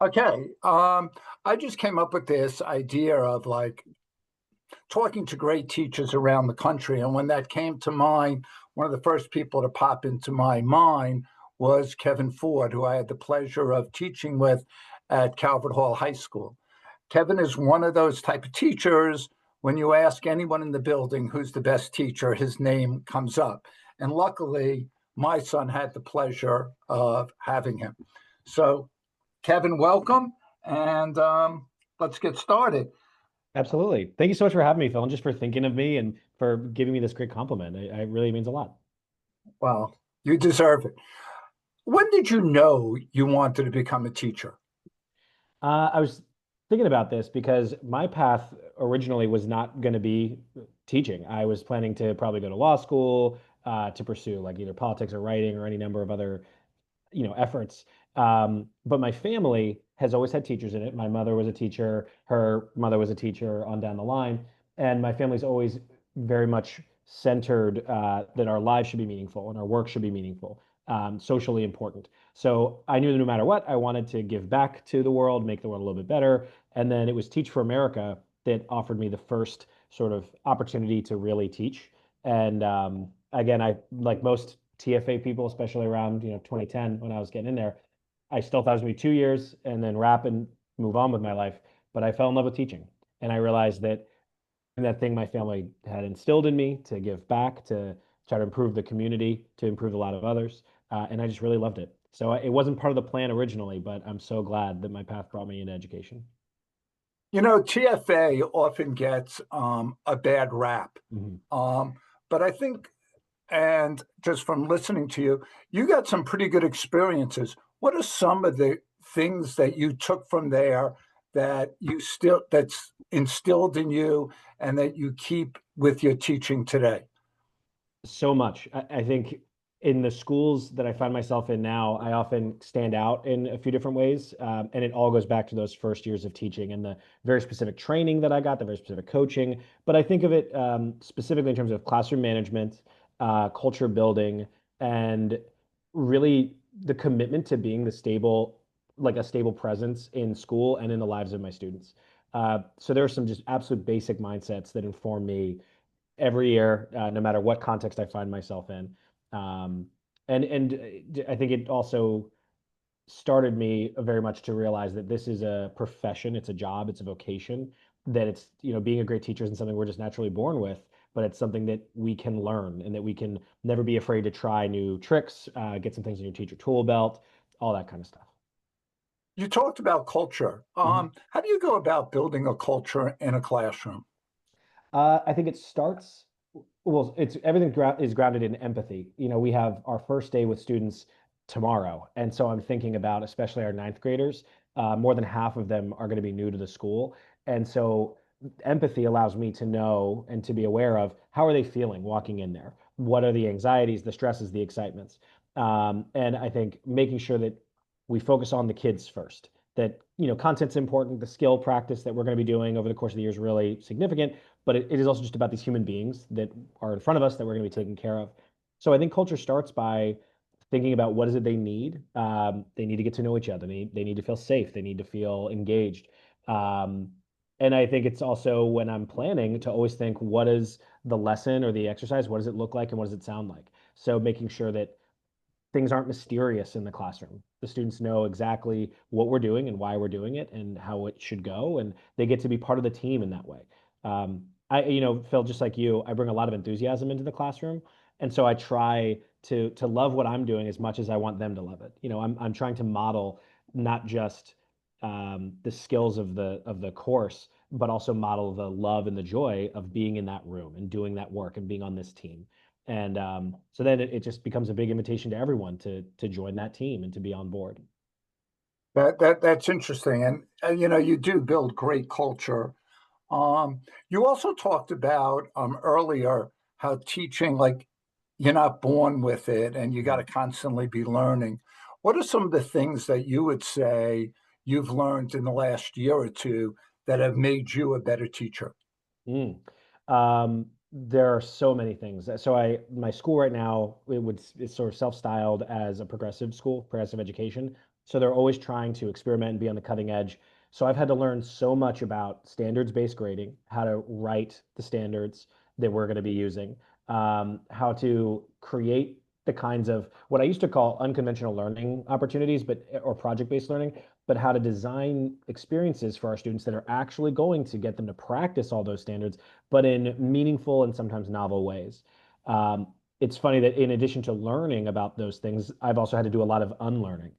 Okay. I just came up with this idea of like talking to great teachers around the country. And when that came to mind, one of the first people to pop into my mind was Kevin Ford, who I had the pleasure of teaching with at Calvert Hall High School. Kevin is one of those type of teachers. When you ask anyone in the building who's the best teacher, his name comes up. And luckily, my son had the pleasure of having him. So, Kevin, welcome. And let's get started. Absolutely. Thank you so much for having me, Phil, and just for thinking of me and for giving me this great compliment. It really means a lot. Well, you deserve it. When did you know you wanted to become a teacher? I was thinking about this because my path originally was not going to be teaching. I was planning to probably go to law school, to pursue like either politics or writing or any number of other, efforts. But my family has always had teachers in it. My mother was a teacher, her mother was a teacher on down the line, and my family's always very much centered that our lives should be meaningful and our work should be meaningful, socially important. So I knew that no matter what, I wanted to give back to the world, make the world a little bit better. And then it was Teach for America that offered me the first sort of opportunity to really teach. And again, I like most TFA people, especially around 2010 when I was getting in there, I still thought it was gonna be 2 years and then wrap and move on with my life. But I fell in love with teaching, and I realized that thing my family had instilled in me to give back, to try to improve the community, to improve a lot of others, and I just really loved it. So it wasn't part of the plan originally, but I'm so glad that my path brought me into education. TFA often gets a bad rap. Mhm. Um, but I think, and just from listening to you, you got some pretty good experiences. What are some of the things that you took from there that's instilled in you and that you keep with your teaching today? So much. I think in the schools that I find myself in now, I often stand out in a few different ways. And it all goes back to those first years of teaching and the very specific training that I got, the very specific coaching. But I think of it specifically in terms of classroom management, culture building, and really the commitment to being like a stable presence in school and in the lives of my students. So there are some just absolute basic mindsets that inform me every year, no matter what context I find myself in. Um, and I think it also started me very much to realize that this is a profession, it's a job, it's a vocation, that it's, being a great teacher isn't something we're just naturally born with, but it's something that we can learn and that we can never be afraid to try new tricks, get some things in your teacher tool belt, all that kind of stuff. You talked about culture. Mhm. How do you go about building a culture in a classroom? I think it starts, well, it's everything is grounded in empathy. We have our first day with students tomorrow. And so I'm thinking about, especially our ninth graders, more than half of them are going to be new to the school. And so empathy allows me to know and to be aware of how are they feeling walking in there? What are the anxieties, the stresses, the excitements? And I think making sure that we focus on the kids first, that, content's important, the skill practice that we're going to be doing over the course of the year is really significant, but it is also just about these human beings that are in front of us that we're going to be taking care of. So I think culture starts by thinking about what is it they need. They need to get to know each other. They need to feel safe. They need to feel engaged. Um, and I think it's also when I'm planning to always think, what is the lesson or the exercise? What does it look like and what does it sound like? So making sure that things aren't mysterious in the classroom. The students know exactly what we're doing and why we're doing it and how it should go, and they get to be part of the team in that way. Phil, just like you, I bring a lot of enthusiasm into the classroom, and so I try to love what I'm doing as much as I want them to love it. I'm trying to model not just the skills of the course, but also model the love and the joy of being in that room and doing that work and being on this team. And so then it just becomes a big invitation to everyone to join that team and to be on board. That's interesting, and you do build great culture. You also talked about earlier how teaching, like you're not born with it, and you got to Mhm. constantly be learning. What are some of the things that you would say you've learned in the last year or two that have made you a better teacher? Mm. There are so many things. So my school right now, it's sort of self-styled as a progressive school, progressive education. So they're always trying to experiment and be on the cutting edge. So I've had to learn so much about standards-based grading, how to write the standards that we're going to be using, how to create the kinds of what I used to call unconventional learning opportunities, but or project-based learning, but how to design experiences for our students that are actually going to get them to practice all those standards but in meaningful and sometimes novel ways. Um, it's funny that in addition to learning about those things, I've also had to do a lot of unlearning.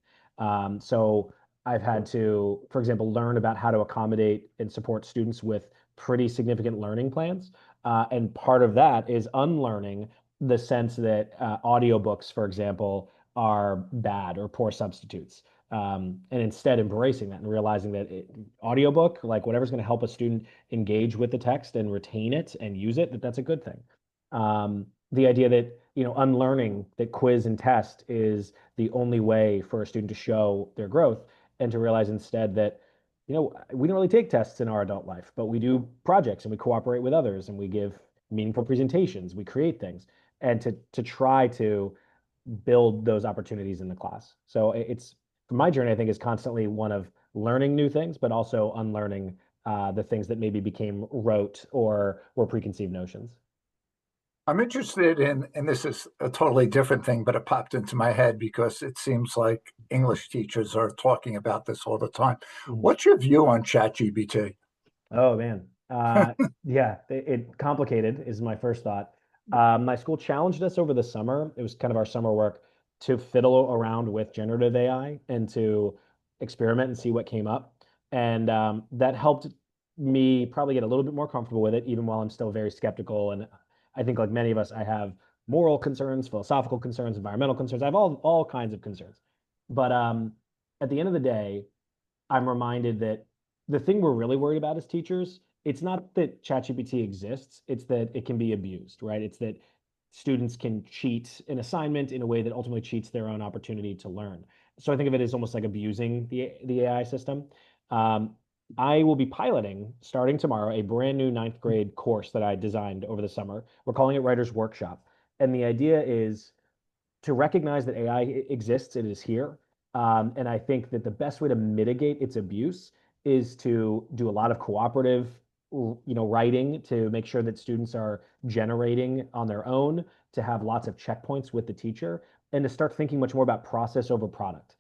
So I've had to, for example, learn about how to accommodate and support students with pretty significant learning plans. And part of that is unlearning the sense that audiobooks, for example, are bad or poor substitutes. And instead embracing that and realizing that audiobook, like whatever's going to help a student engage with the text and retain it and use it, that's a good thing. The idea that, unlearning that quiz and test is the only way for a student to show their growth and to realize instead that, we don't really take tests in our adult life, but we do projects and we cooperate with others and we give meaningful presentations, we create things, and to try to build those opportunities in the class. So it's my journey, I think, is constantly one of learning new things, but also unlearning the things that maybe became rote or were preconceived notions. I'm interested in, and this is a totally different thing, but it popped into my head because it seems like English teachers are talking about this all the time. Mhm. What's your view on ChatGPT? Oh man, yeah, complicated is my first thought. My school challenged us over the summer. It was kind of our summer work to fiddle around with generative AI and to experiment and see what came up. And that helped me probably get a little bit more comfortable with it, even while I'm still very skeptical. And I think, like many of us, I have moral concerns, philosophical concerns, environmental concerns. I have all kinds of concerns. But at the end of the day, I'm reminded that the thing we're really worried about as teachers, it's not that ChatGPT exists, it's that it can be abused, right? It's that students can cheat an assignment in a way that ultimately cheats their own opportunity to learn. So I think of it as almost like abusing the AI system. Um, I will be piloting starting tomorrow a brand new ninth grade course that I designed over the summer. We're calling it Writer's Workshop. And the idea is to recognize that AI exists, it is here. And I think that the best way to mitigate its abuse is to do a lot of cooperative, writing to make sure that students are generating on their own, to have lots of checkpoints with the teacher, and to start thinking much more about process over product.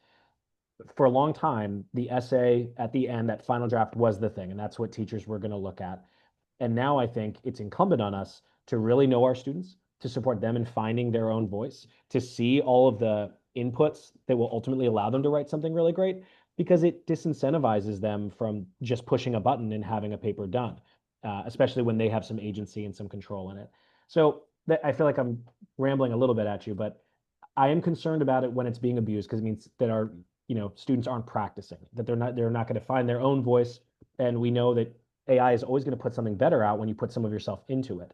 For a long time, the essay at the end, that final draft was the thing, and that's what teachers were going to look at. And now I think it's incumbent on us to really know our students, to support them in finding their own voice, to see all of the inputs that will ultimately allow them to write something really great, because it disincentivizes them from just pushing a button and having a paper done, especially when they have some agency and some control in it. So I feel like I'm rambling a little bit at you, but I am concerned about it when it's being abused because it means that our students aren't practicing, that they're not going to find their own voice, and we know that AI is always going to put something better out when you put some of yourself into it.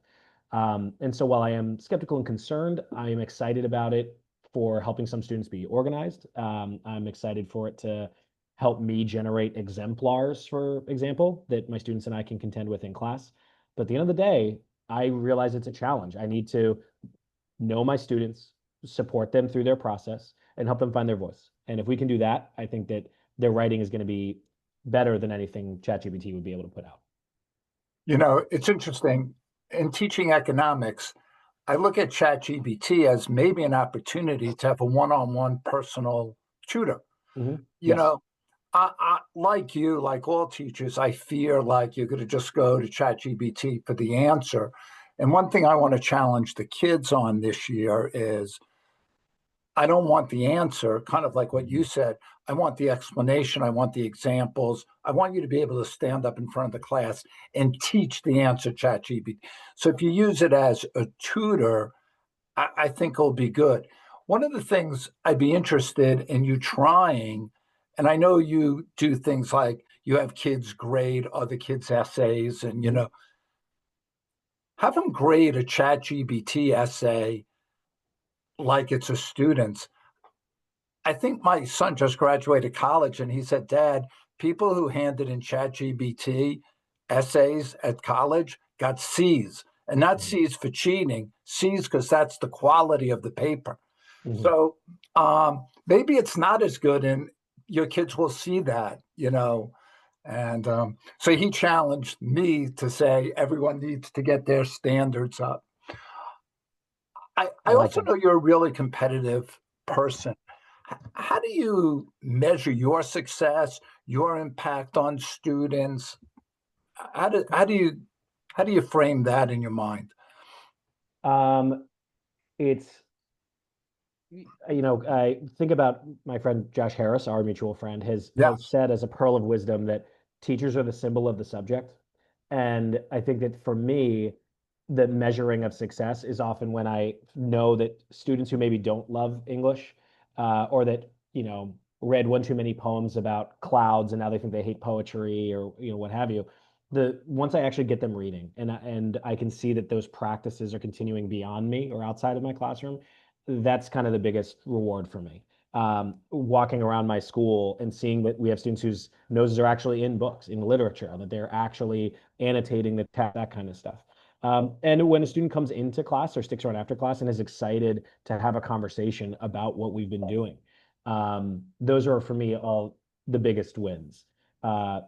And so while I am skeptical and concerned, I am excited about it for helping some students be organized. I'm excited for it to help me generate exemplars, for example, that my students and I can contend with in class. But at the end of the day, I realize it's a challenge. I need to know my students, support them through their process, and help them find their voice. And if we can do that, I think that their writing is going to be better than anything ChatGPT would be able to put out. It's interesting. In teaching economics, I look at ChatGPT as maybe an opportunity to have a one-on-one personal tutor. You Yes. know, like you, like all teachers, I fear like you're going to just go to ChatGPT for the answer. And one thing I want to challenge the kids on this year is I don't want the answer, kind of like what you said. I want the explanation. I want the examples. I want you to be able to stand up in front of the class and teach the answer ChatGPT. So if you use it as a tutor, I think it'll be good. One of the things I'd be interested in you trying, and I know you do things like you have kids grade other kids' essays, and Mhm. have them grade a ChatGPT essay like it's a student's. I think my son just graduated college and he said, Dad, people who handed in ChatGPT essays at college got C's. and not Mhm. C's for cheating, C's because that's the quality of the paper. Mhm. So maybe it's not as good, and your kids will see that, you know. And so he challenged me to say everyone needs to get their standards up. I I like also that. know you're a really competitive person. How do you measure your success, your impact on students? How do you frame that in your mind? Um, it's I think about my friend Josh Harris, our mutual friend, Yeah, has said as a pearl of wisdom that teachers are the symbol of the subject. And I think that for me, the measuring of success is often when I know that students who maybe don't love English, or that, read one too many poems about clouds and now they think they hate poetry or, what have you. The once I actually get them reading and I can see that those practices are continuing beyond me or outside of my classroom, that's kind of the biggest reward for me. Walking around my school and seeing that we have students whose noses are actually in books, in literature, that they're actually annotating the text, that kind of stuff. And when a student comes into class or sticks around after class and is excited to have a conversation about what we've been doing, those are for me all the biggest wins. Uh,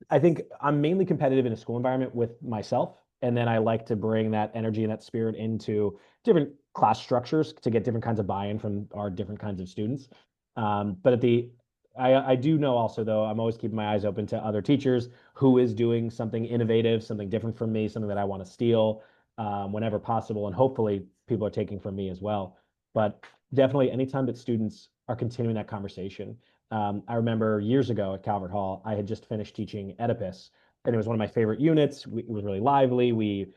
I think I'm mainly competitive in a school environment with myself, and then I like to bring that energy and that spirit into different class structures to get different kinds of buy-in from our different kinds of students. But I do know also though I'm always keeping my eyes open to other teachers who is doing something innovative, something different from me, something that I want to steal whenever possible, and hopefully people are taking from me as well. But definitely, anytime that students are continuing that conversation, I remember years ago at Calvert Hall, I had just finished teaching Oedipus, and it was one of my favorite units. It was really lively. We,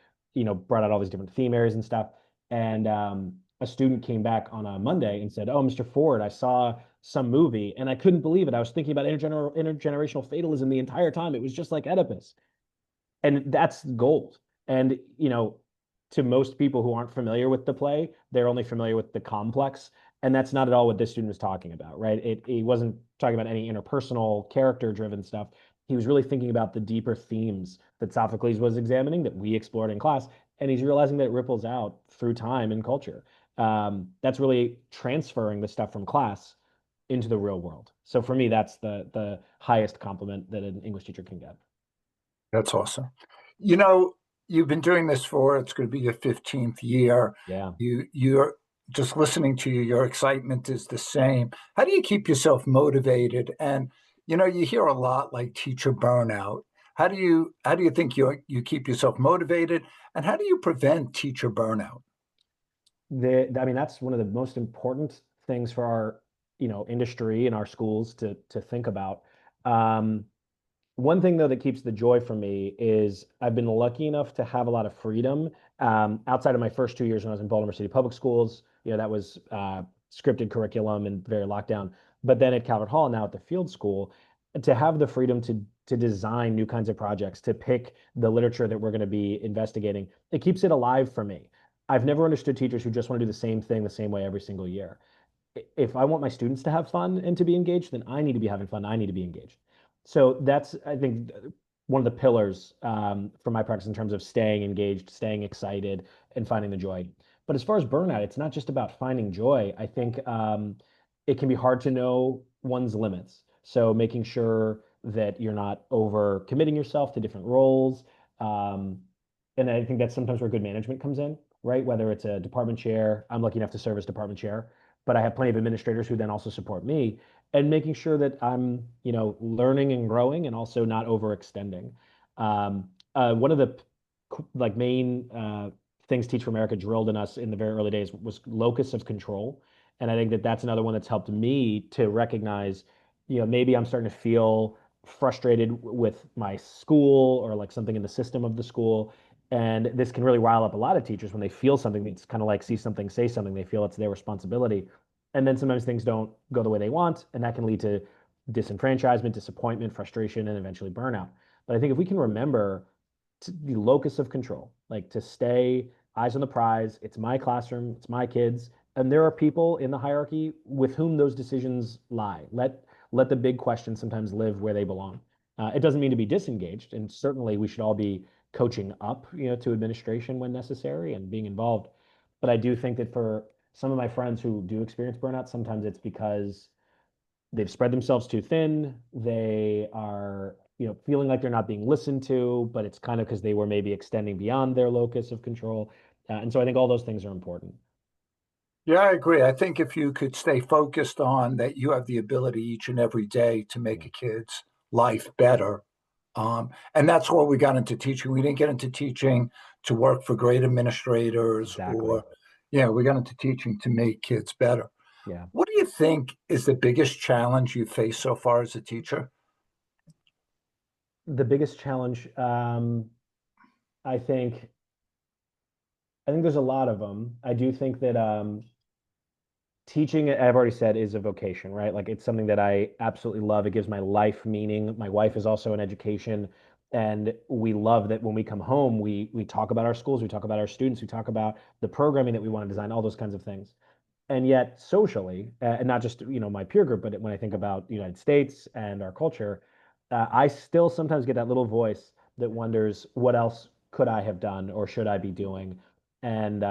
brought out all these different theme areas and stuff. And a student came back on a Monday and said, "Oh, Mr. Ford, I saw some movie, and I couldn't believe it. I was thinking about intergenerational fatalism the entire time. It was just like Oedipus." And that's gold. And to most people who aren't familiar with the play, they're only familiar with the complex, and that's not at all what this student was talking about, right? He wasn't talking about any interpersonal character driven stuff. He was really thinking about the deeper themes that Sophocles was examining that we explored in class, and he's realizing that it ripples out through time and culture. That's really transferring the stuff from class into the real world. So for me, that's the highest compliment that an English teacher can get. that's awesome. You know, you've been doing this for it's going to be your 15th year. Yeah. You're just listening to you, your excitement is the same. How do you keep yourself motivated? And you hear a lot like teacher burnout. How do you think you keep yourself motivated? And how do you prevent teacher burnout? I mean, that's one of the most important things for our, industry and our schools to think about. Um, One thing though that keeps the joy for me is I've been lucky enough to have a lot of freedom outside of my first 2 years when I was in Baltimore City Public Schools. That was scripted curriculum and very locked down. But then at Calvert Hall, now at the field school, to have the freedom to design new kinds of projects, to pick the literature that we're going to be investigating, it keeps it alive for me. I've never understood teachers who just want to do the same thing the same way every single year. If I want my students to have fun and to be engaged, then I need to be having fun. I need to be engaged. So that's, I think, one of the pillars for my practice in terms of staying engaged, staying excited, and finding the joy. But as far as burnout, it's not just about finding joy. I think it can be hard to know one's limits. So making sure that you're not over committing yourself to different roles. Um, and I think that's sometimes where good management comes in, right? Whether it's a department chair, I'm lucky enough to serve as department chair, but I have plenty of administrators who then also support me and making sure that I'm, learning and growing and also not overextending. One of the like main things Teach for America drilled in us in the very early days was locus of control. And I think that that's another one that's helped me to recognize, maybe I'm starting to feel frustrated with my school or like something in the system of the school. And this can really rile up a lot of teachers when they feel something that's kind of like see something, say something, they feel it's their responsibility. And then sometimes things don't go the way they want, and that can lead to disenfranchisement, disappointment, frustration, and eventually burnout. But I think if we can remember the locus of control, like to stay eyes on the prize, it's my classroom, it's my kids, and there are people in the hierarchy with whom those decisions lie. Let the big questions sometimes live where they belong. It doesn't mean to be disengaged, and certainly we should all be coaching up, to administration when necessary and being involved. But I do think that for some of my friends who do experience burnout, sometimes it's because they've spread themselves too thin. They are, feeling like they're not being listened to, but it's kind of because they were maybe extending beyond their locus of control. And so I think all those things are important. Yeah, I agree. I think if you could stay focused on that, you have the ability each and every day to make Yeah, a kid's life better. And that's why we got into teaching. We didn't get into teaching to work for great administrators exactly. or, yeah, we got into teaching to make kids better. Yeah. What do you think is the biggest challenge you face so far as a teacher? The biggest challenge, I think, I think there's a lot of them. I do think that teaching, I've already said, is a vocation, right? Like it's something that I absolutely love. It gives my life meaning. My wife is also in education, and we love that when we come home, we talk about our schools, we talk about our students, we talk about the programming that we want to design, all those kinds of things. And yet, socially, and not just my peer group, but when I think about the United States and our culture, I still sometimes get that little voice that wonders what else could I have done or should I be doing, and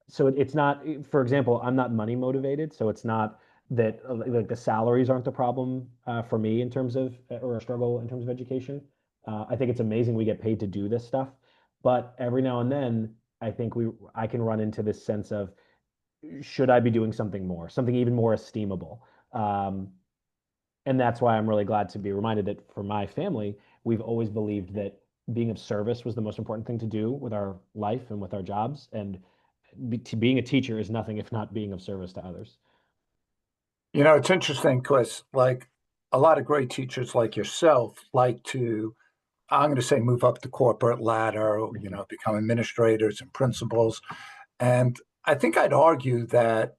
so it's not, for example, I'm not money motivated, so it's not that like the salaries aren't the problem for me in terms of or a struggle in terms of education. I think it's amazing we get paid to do this stuff, but every now and then I think I can run into this sense of should I be doing something more, something even more esteemable? Um, and that's why I'm really glad to be reminded that for my family, we've always believed that being of service was the most important thing to do with our life and with our jobs. And being a teacher is nothing if not being of service to others. It's interesting because, like, a lot of great teachers like yourself like to, I'm going to say, move up the corporate ladder, Mhm. become administrators and principals. And I think I'd argue that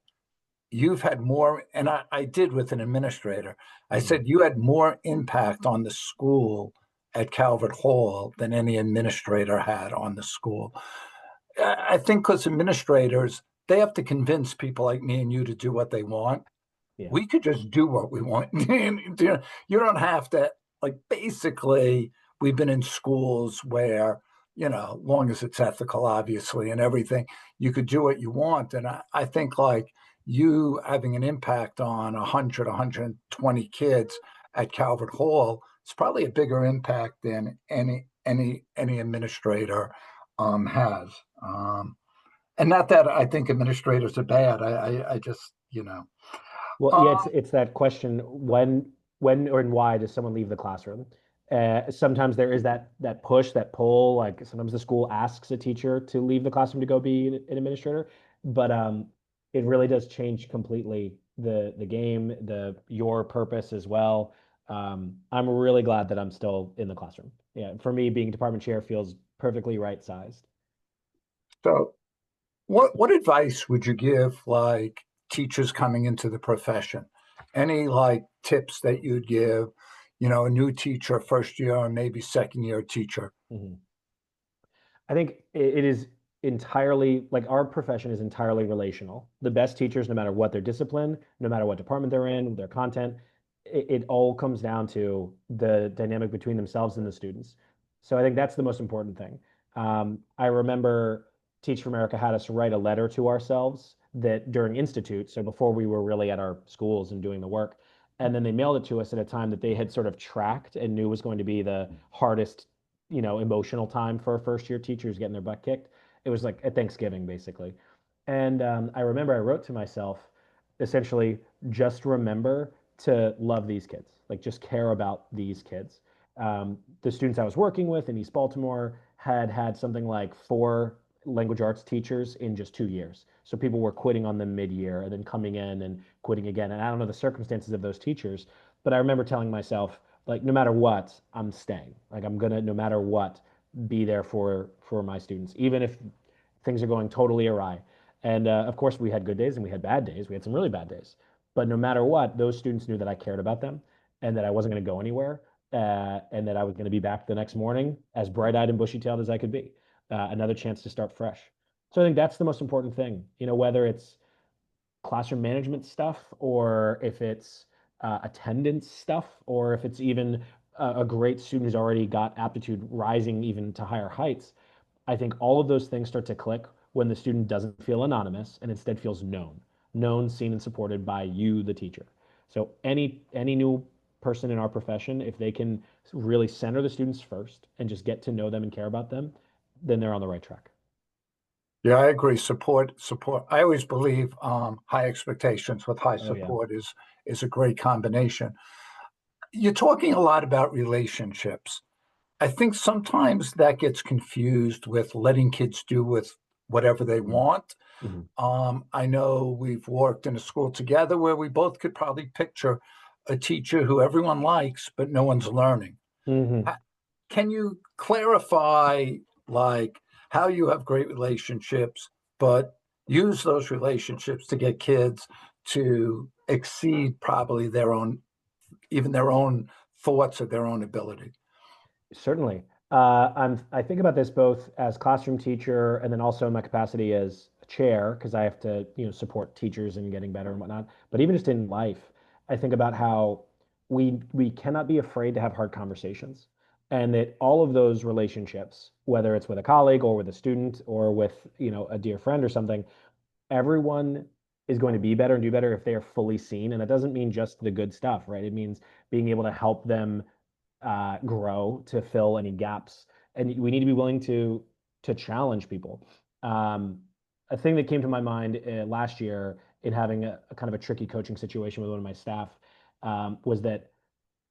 you've had more, and I did with an administrator. I Mhm. said you had more impact on the school at Calvert Hall than any administrator had on the school. I think because administrators, they have to convince people like me and you to do what they want. Yeah. We could just do what we want. You don't have to, like, basically, we've been in schools where, long as it's ethical, obviously, and everything, you could do what you want. And I think, like, you having an impact on 100, 120 kids at Calvert Hall, it's probably a bigger impact than any administrator has. And not that I think administrators are bad. I just, Well, um, yeah, it's that question, when or and why does someone leave the classroom? Sometimes there is that push, that pull. Like sometimes the school asks a teacher to leave the classroom to go be an administrator, but it really does change completely the game, your purpose as well. I'm really glad that I'm still in the classroom. Yeah, for me, being department chair feels perfectly right sized. so what advice would you give, like, teachers coming into the profession? Any, like, tips that you'd give, a new teacher, first year, or maybe second year teacher? Mhm. I think it is entirely like our profession is entirely relational. The best teachers, no matter what their discipline, no matter what department they're in, their content, it all comes down to the dynamic between themselves and the students. So I think that's the most important thing. I remember Teach for America had us write a letter to ourselves that during Institute, so before we were really at our schools and doing the work, and then they mailed it to us at a time that they had sort of tracked and knew was going to be the hardest emotional time for a first year teacher who's getting their butt kicked. It was like at Thanksgiving, basically. And I remember I wrote to myself, essentially, just remember to love these kids, like just care about these kids. The students I was working with in East Baltimore had something like 4 language arts teachers in just 2 years. So people were quitting on them mid-year and then coming in and quitting again. And I don't know the circumstances of those teachers, but I remember telling myself, like, no matter what, I'm staying. Like I'm gonna, no matter what, be there for my students, even if things are going totally awry. And of course, we had good days and we had bad days. We had some really bad days. But no matter what, those students knew that I cared about them and that I wasn't going to go anywhere, and that I was going to be back the next morning as bright-eyed and bushy-tailed as I could be. Another chance to start fresh. So I think that's the most important thing. Whether it's classroom management stuff or if it's attendance stuff or if it's even a great student who's already got aptitude rising even to higher heights. I think all of those things start to click when the student doesn't feel anonymous and instead feels known, seen, and supported by you, the teacher. So any new person in our profession, if they can really center the students first and just get to know them and care about them, then they're on the right track. Yeah, I agree. Support. I always believe high expectations with high Oh yeah. support is a great combination. You're talking a lot about relationships. I think sometimes that gets confused with letting kids do with whatever they want. Mhm. I know we've worked in a school together where we both could probably picture a teacher who everyone likes, but no one's learning. Mhm. Can you clarify, like, how you have great relationships, but use those relationships to get kids to exceed probably their own, even their own thoughts of their own ability? Certainly. I think about this both as classroom teacher and then also in my capacity as a chair, because I have to, support teachers in getting better and whatnot. But even just in life, I think about how we cannot be afraid to have hard conversations. And that all of those relationships, whether it's with a colleague or with a student or with, a dear friend or something, everyone is going to be better and do better if they are fully seen. And that doesn't mean just the good stuff, right? It means being able to help them grow to fill any gaps, and we need to be willing to challenge people. Um, a thing that came to my mind last year in having a kind of a tricky coaching situation with one of my staff was that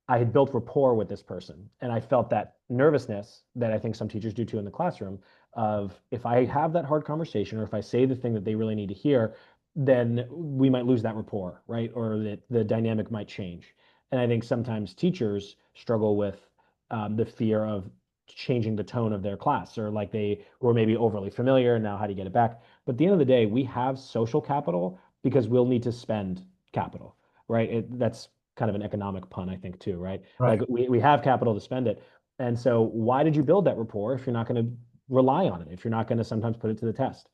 I had built rapport with this person, and I felt that nervousness that I think some teachers do too in the classroom of if I have that hard conversation or if I say the thing that they really need to hear, then we might lose that rapport, right? Or that the dynamic might change. And I think sometimes teachers struggle with the fear of changing the tone of their class, or like they were maybe overly familiar. And now, how do you get it back? But at the end of the day, we have social capital because we'll need to spend capital, right? That's kind of an economic pun, I think, too, right? Like Right. we have capital to spend it. And so why did you build that rapport if you're not going to rely on it, if you're not going to sometimes put it to the test?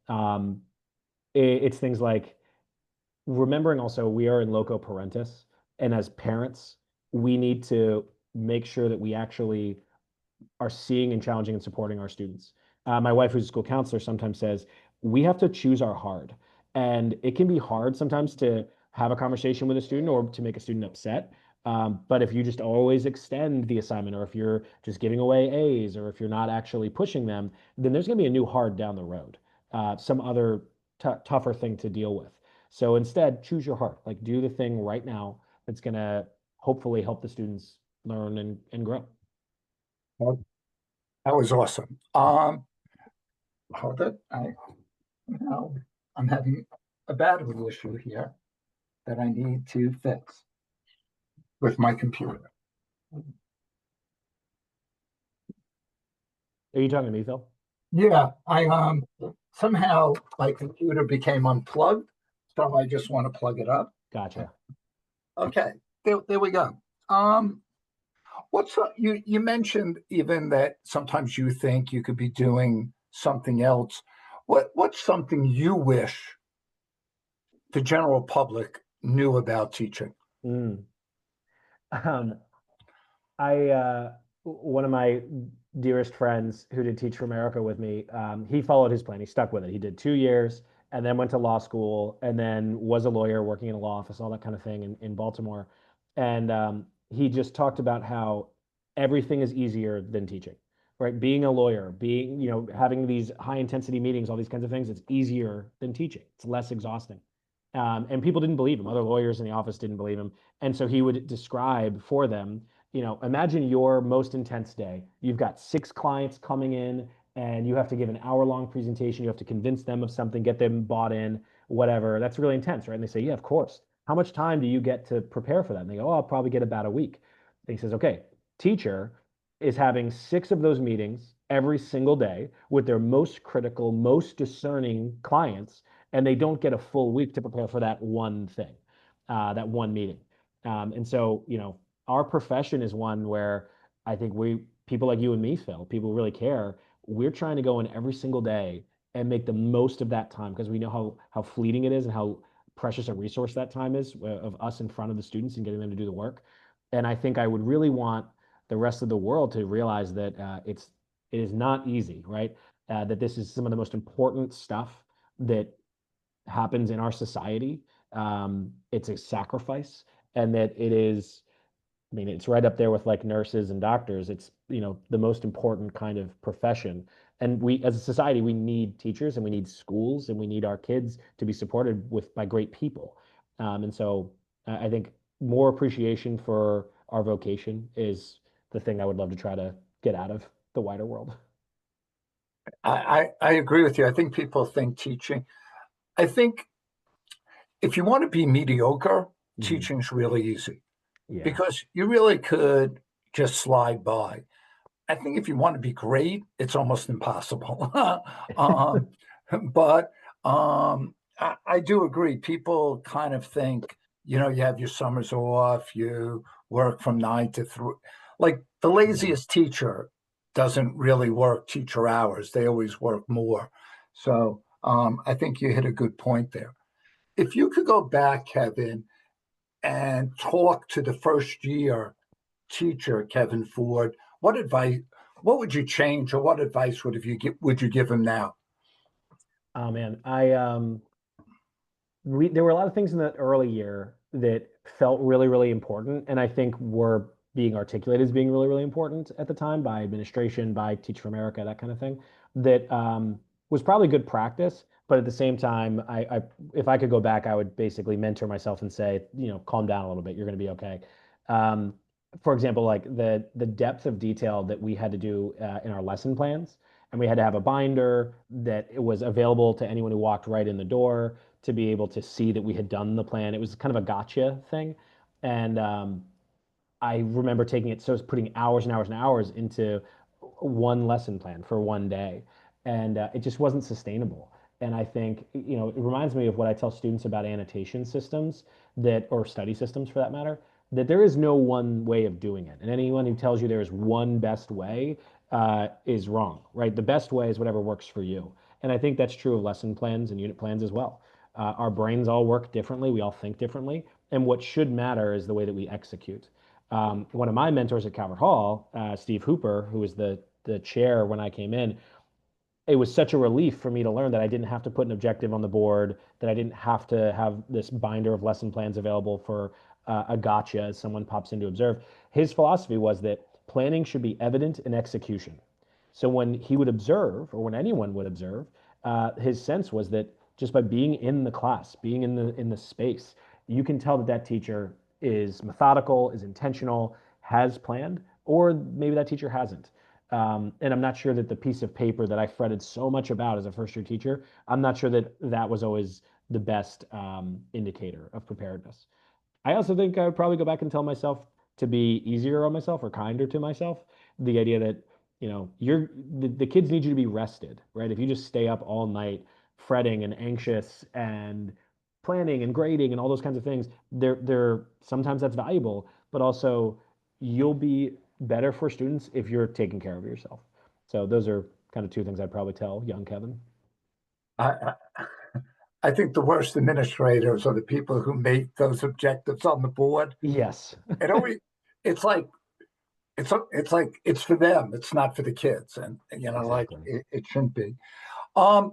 Um, it's things like remembering also we are in loco parentis. And as parents, we need to make sure that we actually are seeing and challenging and supporting our students. My wife, who's a school counselor, sometimes says we have to choose our hard. And it can be hard sometimes to have a conversation with a student or to make a student upset. But if you just always extend the assignment, or if you're just giving away A's, or if you're not actually pushing them, then there's going to be a new hard down the road, some other tougher thing to deal with. So instead, choose your heart. Like do the thing right now that's going to hopefully help the students learn and grow. Well, that was awesome. Hold it. Now I'm having a battery issue here that I need to fix with my computer. Are you talking to me, Phil? Yeah, I somehow my computer became unplugged, so I just want to plug it up. Gotcha. Okay, there we go. You mentioned even that sometimes you think you could be doing something else. What's something you wish the general public knew about teaching? Mm. Um, one of my dearest friends who did Teach for America with me, he followed his plan. He stuck with it. He did 2 years and then went to law school and then was a lawyer working in a law office, all that kind of thing in Baltimore. And he just talked about how everything is easier than teaching, right? Being a lawyer, having these high intensity meetings, all these kinds of things, it's easier than teaching. It's less exhausting. And people didn't believe him. Other lawyers in the office didn't believe him. And so he would describe for them, imagine your most intense day. You've got 6 clients coming in and you have to give an hour-long presentation. You have to convince them of something, get them bought in, whatever. That's really intense, right? And they say, yeah, of course. How much time do you get to prepare for that? And they go, oh, I'll probably get about a week. And he says, okay, teacher is having 6 of those meetings every single day with their most critical, most discerning clients, and they don't get a full week to prepare for that one thing, that one meeting. And so, our profession is one where I think people like you and me, Phil, people who really care. We're trying to go in every single day and make the most of that time because we know how fleeting it is and how precious a resource that time is of us in front of the students and getting them to do the work. And I think I would really want the rest of the world to realize that it is not easy, right? That this is some of the most important stuff that happens in our society. It's a sacrifice, and that it is, I mean, it's right up there with like nurses and doctors. It's, the most important kind of profession. And we, as a society, we need teachers and we need schools and we need our kids to be supported by great people. And so I think more appreciation for our vocation is the thing I would love to try to get out of the wider world. I agree with you. I think people think teaching. I think if you want to be mediocre, Mhm. teaching's really easy Yeah. because you really could just slide by. I think if you want to be great, it's almost impossible. um, but I do agree. People kind of think, you have your summers off, you work from 9 to 3. Like the Mhm. laziest teacher doesn't really work teacher hours, they always work more. So I think you hit a good point there. If you could go back, Kevin, and talk to the first year teacher, Kevin Ford, what would you change or what advice would you give him now? Oh man, there were a lot of things in that early year that felt really, really important, and I think were being articulated as being really, really important at the time by administration, by Teach for America, that kind of thing. That was probably good practice, but at the same time, if I could go back, I would basically mentor myself and say, calm down a little bit, you're going to be okay. Um, for example, like the depth of detail that we had to do in our lesson plans, and we had to have a binder that it was available to anyone who walked right in the door to be able to see that we had done the plan. It was kind of a gotcha thing. And I remember taking it, so I was putting hours and hours and hours into one lesson plan for one day. And it just wasn't sustainable. And I think, it reminds me of what I tell students about annotation systems or study systems for that matter, that there is no one way of doing it. And anyone who tells you there is one best way is wrong, right? The best way is whatever works for you. And I think that's true of lesson plans and unit plans as well. Our brains all work differently. We all think differently. And what should matter is the way that we execute. One of my mentors at Calvert Hall, Steve Hooper, who was the chair when I came in, it was such a relief for me to learn that I didn't have to put an objective on the board, that I didn't have to have this binder of lesson plans available for a gotcha as someone pops in to observe. His philosophy was that planning should be evident in execution. So when he would observe, or when anyone would observe, his sense was that just by being in the class, being in the space, you can tell that that teacher is methodical, is intentional, has planned, or maybe that teacher hasn't. And I'm not sure that the piece of paper that I fretted so much about as a first year teacher, I'm not sure that that was always the best indicator of preparedness. I also think I would probably go back and tell myself to be easier on myself or kinder to myself. The idea that, the kids need you to be rested, right? If you just stay up all night fretting and anxious and planning and grading and all those kinds of things, they're sometimes that's valuable, but also you'll be better for students if you're taking care of yourself. So those are kind of two things I'd probably tell young Kevin. I, I I think the worst administrators are the people who make those objectives on the board. Yes, It always, it's like it's for them. It's not for the kids, and like exactly. it shouldn't be. Um,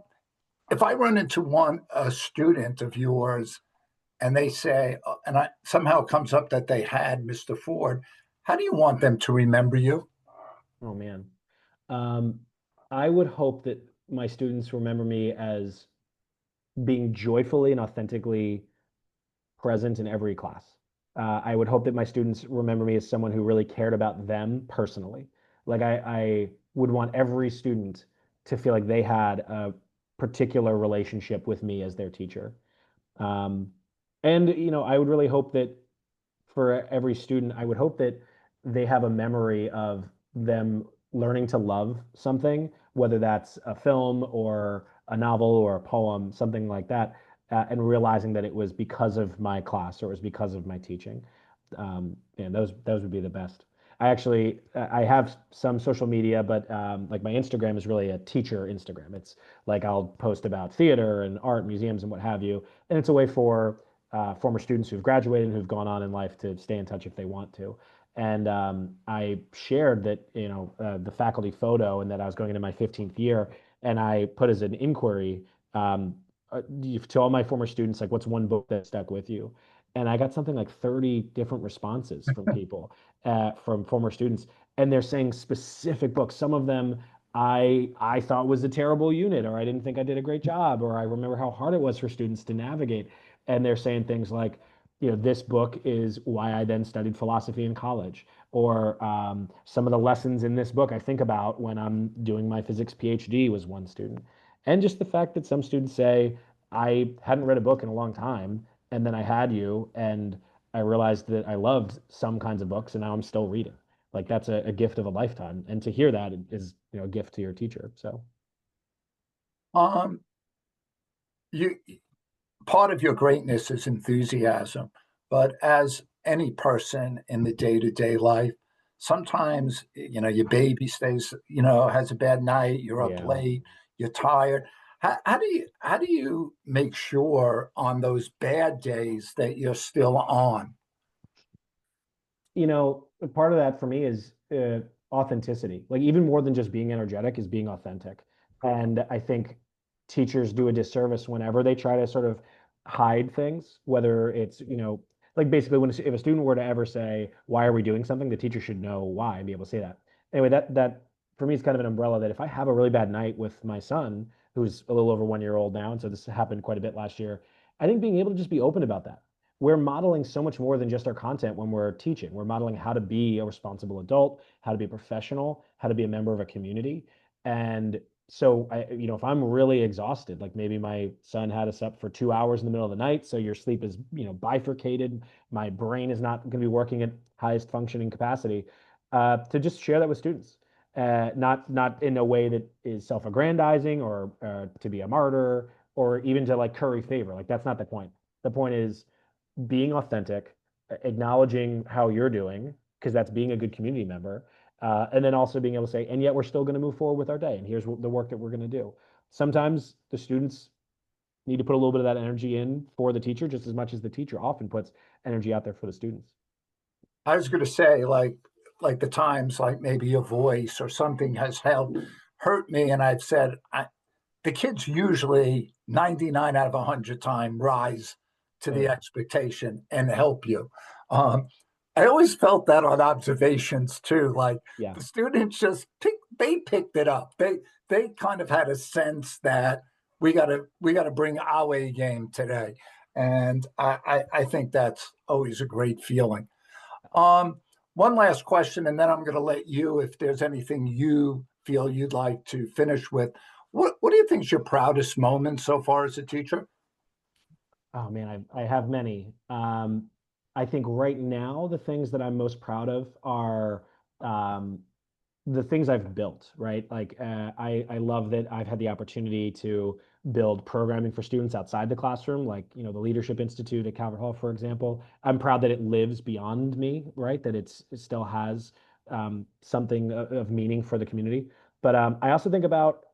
if I run into a student of yours and they say, and I somehow it comes up that they had Mr. Ford, how do you want them to remember you? Oh man. Um, I would hope that my students remember me as being joyfully and authentically present in every class. I would hope that my students remember me as someone who really cared about them personally. Like I would want every student to feel like they had a particular relationship with me as their teacher. Um, and I would really hope that for every student, I would hope that they have a memory of them learning to love something, whether that's a film or a novel or a poem, something like that, and realizing that it was because of my class or it was because of my teaching. And those would be the best. I have some social media, but like my Instagram is really a teacher Instagram. It's like I'll post about theater and art, museums, and what have you, and it's a way for former students who've graduated and who've gone on in life to stay in touch if they want to. And I shared that, the faculty photo and that I was going into my 15th year. And I put as an inquiry to all my former students, like, what's one book that stuck with you? And I got something like 30 different responses from people, from former students. And they're saying specific books. Some of them I thought was a terrible unit, or I didn't think I did a great job, or I remember how hard it was for students to navigate. And they're saying things like, this book is why I then studied philosophy in college, or some of the lessons in this book I think about when I'm doing my physics PhD, was one student. And just the fact that some students say, I hadn't read a book in a long time, and then I had you, and I realized that I loved some kinds of books, and now I'm still reading. Like, that's a gift of a lifetime. And to hear that is, a gift to your teacher. So Um, you part of your greatness is enthusiasm, but as any person in the day-to-day life, sometimes your baby stays, has a bad night, you're up yeah. late, you're tired. How do you make sure on those bad days that you're still on? Part of that for me is authenticity. Like, even more than just being energetic is being authentic. And I think teachers do a disservice whenever they try to sort of hide things, whether it's, like, basically, if a student were to ever say, why are we doing something? The teacher should know why and be able to say that. Anyway, that for me is kind of an umbrella, that if I have a really bad night with my son, who's a little over 1 year old now, and so this happened quite a bit last year, I think being able to just be open about that. We're modeling so much more than just our content when we're teaching. We're modeling how to be a responsible adult, how to be a professional, how to be a member of a community. And so if I'm really exhausted, like maybe my son had us up for 2 hours in the middle of the night, so your sleep is, bifurcated. My brain is not going to be working at highest functioning capacity. To just share that with students, not in a way that is self-aggrandizing, or to be a martyr, or even to like curry favor. Like, that's not the point. The point is being authentic, acknowledging how you're doing, because that's being a good community member, and then also being able to say, and yet we're still going to move forward with our day, and here's the work that we're going to do. Sometimes the students need to put a little bit of that energy in for the teacher, just as much as the teacher often puts energy out there for the students. I was going to say, like the times, like maybe a voice or something has helped hurt me, and I've said, the kids usually 99 out of 100 time rise to Oh the yeah, expectation and help you. Um, I always felt that on observations too. Like yeah. the students they picked it up. They kind of had a sense that we gotta bring our A game today, and I think that's always a great feeling. Um, One last question, and then I'm going to let you, if there's anything you feel you'd like to finish with. What do you think is your proudest moment so far as a teacher? Oh man, I have many. I think right now the things that I'm most proud of are um, the things I've built, right? Like, I love that I've had the opportunity to build programming for students outside the classroom, like, the Leadership Institute at Calvert Hall, for example. I'm proud that it lives beyond me, right? That it still has something of meaning for the community. But I also think about,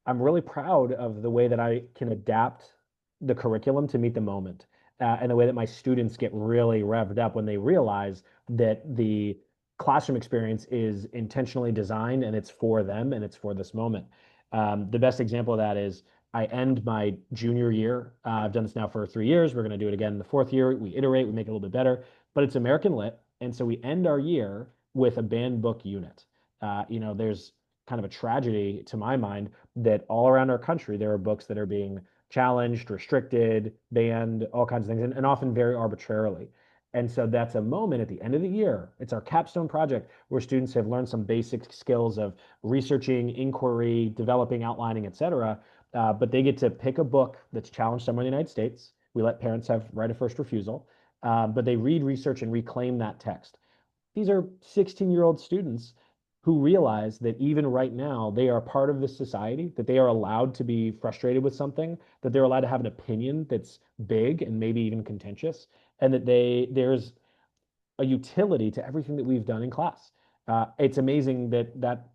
I'm really proud of the way that I can adapt the curriculum to meet the moment, and the way that my students get really revved up when they realize that the classroom experience is intentionally designed, and it's for them, and it's for this moment. The best example of that is I end my junior year. I've done this now for 3 years. We're going to do it again in the fourth year. We iterate, we make it a little bit better, but it's American Lit. And so we end our year with a banned book unit. There's kind of a tragedy to my mind that all around our country, there are books that are being challenged, restricted, banned, all kinds of things, and often very arbitrarily. And so that's a moment at the end of the year. It's our capstone project where students have learned some basic skills of researching, inquiry, developing, outlining, et cetera. But they get to pick a book that's challenged somewhere in the United States. We let parents have right of first refusal, but they read, research, and reclaim that text. These are 16-year-old students who realize that even right now they are part of this society, that they are allowed to be frustrated with something, that they're allowed to have an opinion that's big and maybe even contentious, and that there's a utility to everything that we've done in class. It's amazing that that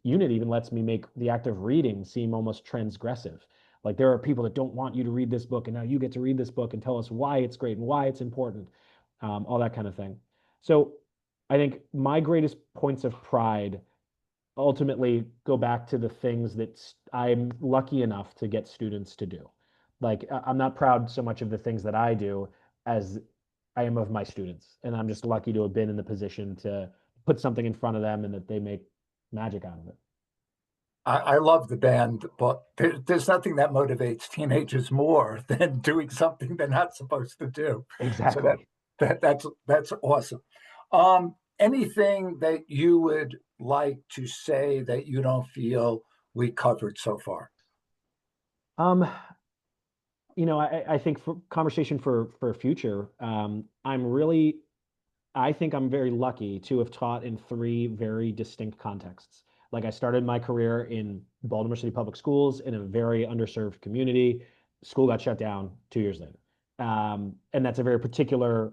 unit even lets me make the act of reading seem almost transgressive. Like there are people that don't want you to read this book, and now you get to read this book and tell us why it's great and why it's important, all that kind of thing. So I think my greatest points of pride ultimately go back to the things that I'm lucky enough to get students to do. Like I'm not proud so much of the things that I do as I am of my students. And I'm just lucky to have been in the position to put something in front of them and that they make magic out of it. I love the band, but there's nothing that motivates teenagers more than doing something they're not supposed to do. So Exactly. that's awesome. Anything that you would like to say that you don't feel we covered so far? Um, I think for conversation for future, I think I'm very lucky to have taught in three very distinct contexts. Like I started my career in Baltimore City Public Schools in a very underserved community. School got shut down 2 years later. And that's a very particular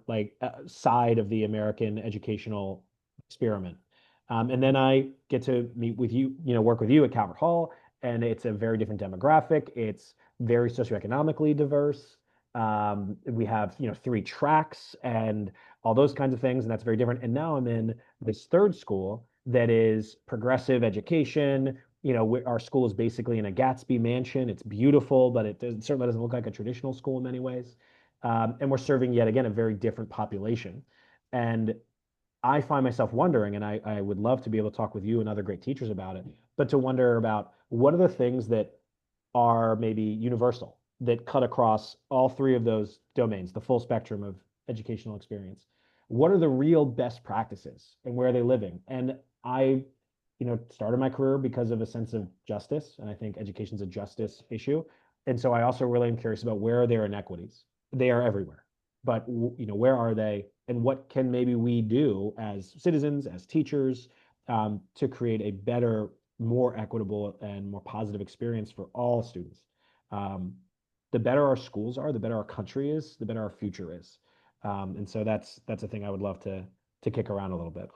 side of the American educational experiment. And then I get to meet with you, work with you at Calvert Hall, and it's a very different demographic. It's very socioeconomically diverse. We have, three tracks and all those kinds of things, and that's very different. And now I'm in this third school that is progressive education. Our school is basically in a Gatsby mansion. It's beautiful, but certainly doesn't look like a traditional school in many ways. And we're serving yet again a very different population. And I find myself wondering, and I would love to be able to talk with you and other great teachers about it, but to wonder about what are the things that are maybe universal that cut across all three of those domains, the full spectrum of educational experience. What are the real best practices and where are they living? And I, started my career because of a sense of justice, and I think education is a justice issue. And so I also really am curious about where are there inequities. They are everywhere, but where are they, and what can maybe we do as citizens, as teachers, to create a better, more equitable and more positive experience for all students. The better our schools are, the better our country is, the better our future is. And so that's a thing I would love to kick around a little bit.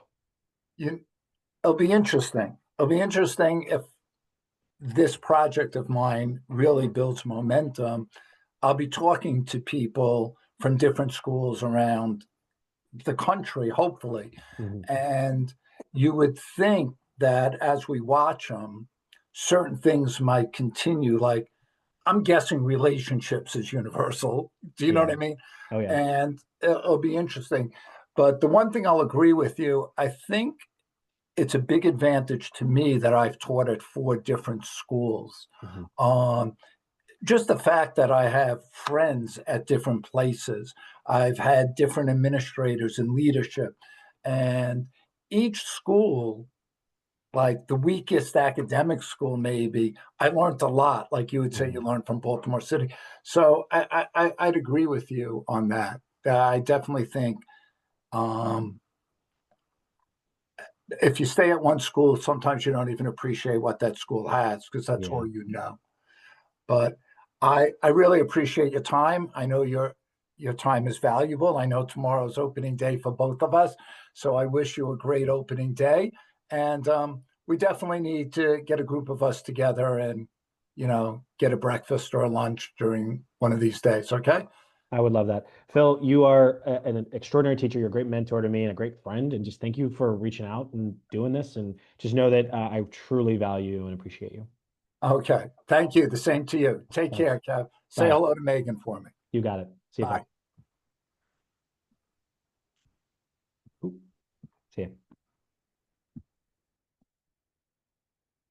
You, it'll be interesting. It'll be interesting if this project of mine really builds momentum. I'll be talking to people from different schools around the country, hopefully. Mm-hmm. And you would think that as we watch them, certain things might continue. Like, I'm guessing relationships is universal. Do you know what Yeah. I mean? Oh yeah. And it'll be interesting. But the one thing I'll agree with you, I think it's a big advantage to me that I've taught at four different schools. Mm-hmm. Um, just the fact that I have friends at different places, I've had different administrators in leadership, and each school, like the weakest academic school, maybe I learned a lot. Like you would say, Mm-hmm. you learned from Baltimore City. So I'd agree with you on that. I definitely think um, if you stay at one school, sometimes you don't even appreciate what that school has because that's Yeah. all you know. But I really appreciate your time. I know your time is valuable. I know tomorrow's opening day for both of us, so I wish you a great opening day. And we definitely need to get a group of us together and get a breakfast or a lunch during one of these days. Okay. I would love that. Phil, you are an extraordinary teacher. You're a great mentor to me and a great friend. And just thank you for reaching out and doing this. And just know that I truly value and appreciate you. Okay. Thank you. The same to you. Take Thanks. care, Kev. Say Bye. hello to Megan for me. You got it. See you, Bye. Phil.